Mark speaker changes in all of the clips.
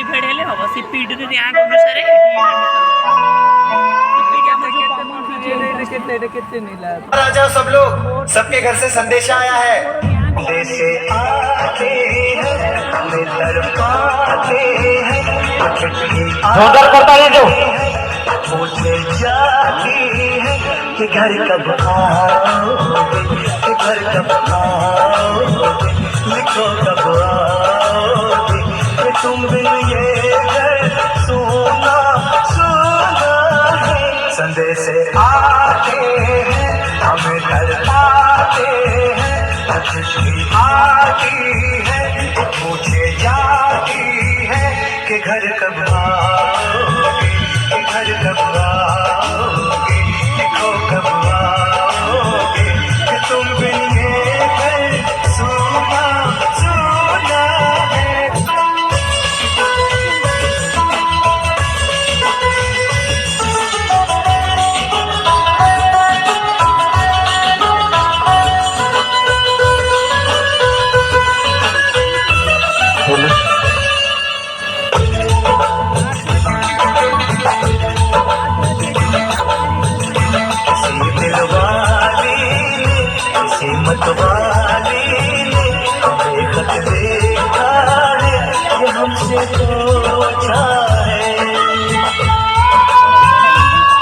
Speaker 1: खाली फेडेले हवा सीपीटी रे आग अनुसार
Speaker 2: राजा सब लोग, सबके घर से संदेशा आया है। जैसे आते हैं हमें तड़पाते हैं, जोरदार करता है जो पूछे जाती है कि घर कब आओगे, कि घर कब आओगे, लिखो कब आओगे, कि तुम बिन ये घर सोना सोना है। संदेश आते हैं हमें तड़पाते हैं, अतिथि आती है पूछे जाती है कि घर कब आओगे, कि घर कब आओगे, लिखो कब आओगे, कि तुम बिन ये घर सोना सोना है। मतवाली ने हमें खत देखा है, ये हमसे पूछा है।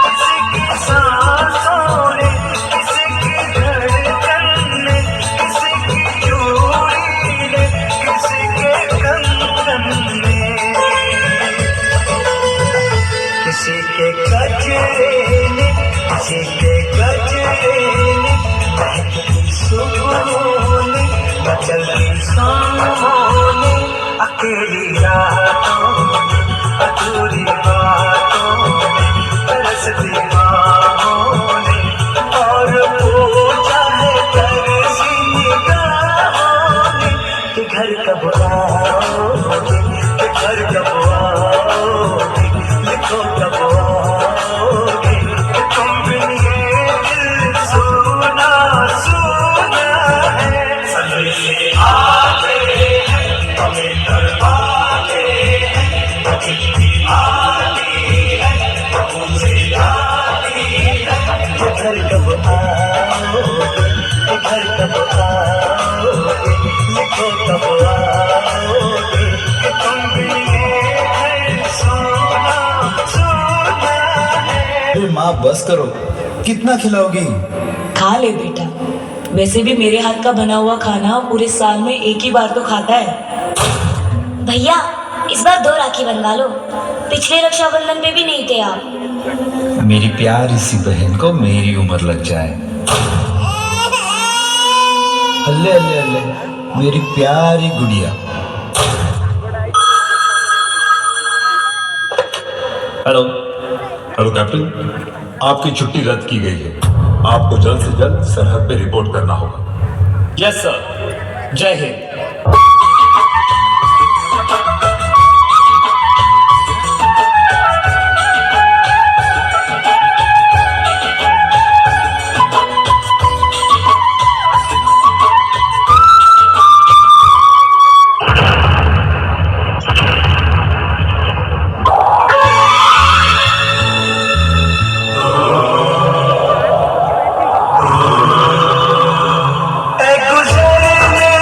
Speaker 2: किसी की सांसों ने, किसी की धड़कन ने, किसी की चूड़ी ने, किसी के कंगन ने, किसी के गजरे ने, किसी के गजरे ने, सुबह ने, चलती शामों ने, अकेली रातों ने, अधूरी बातों ने, तरसती बाहों ने, और पूछा है तरसी निगाहों ने कि घर कब आओगे, कि घर कब आओगे, लिखो कब आओगे, कि तुम बिन ये दिल सोना सोना है। संदेश आते हैं हमें तड़पाते हैं, अतिथि आती है पूछे जाती है कि घर कब आओगे, कि घर कब आओगे, लिखो कब आओगे, कि तुम बिन ये घर सोना सोना है।
Speaker 3: अरे माँ बस करो, कितना खिलाओगी?
Speaker 4: खा ले बेटा, वैसे भी मेरे हाथ का बना हुआ खाना पूरे साल में एक ही बार तो खाता है।
Speaker 5: भैया इस बार 2 राखी बनवा लो, पिछले रक्षाबंधन पे भी नहीं थे आप।
Speaker 3: मेरी प्यारी सी बहन को मेरी उम्र लग जाए। अल्ले अल्ले अल्ले, मेरी प्यारी गुड़िया।
Speaker 6: हेलो हेलो कैप्टन, आपकी छुट्टी रद्द की गई है। आपको जल्द से जल्द सरहद पे रिपोर्ट करना होगा।
Speaker 7: यस सर, जय हिंद।
Speaker 2: गुजरने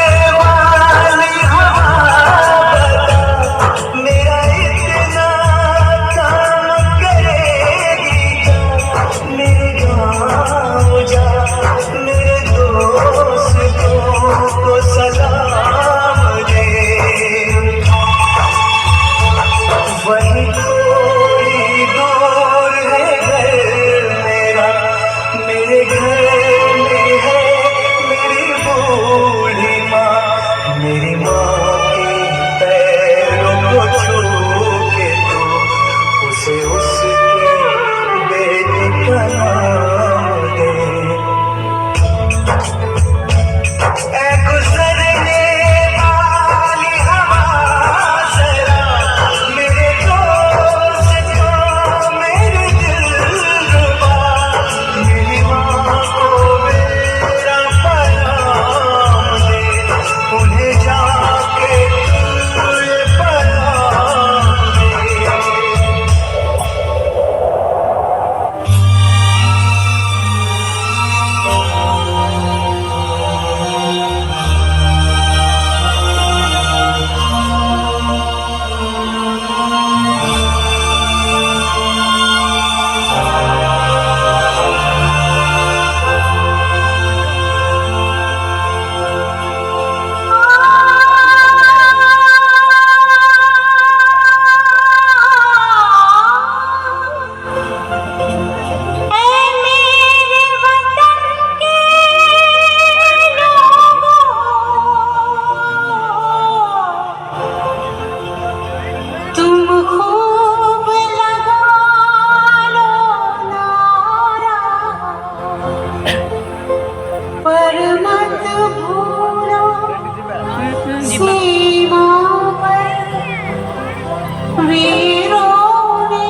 Speaker 8: वीरों ने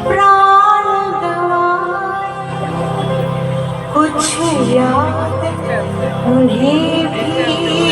Speaker 8: प्राण गंवाए, कुछ याद उन्हें भी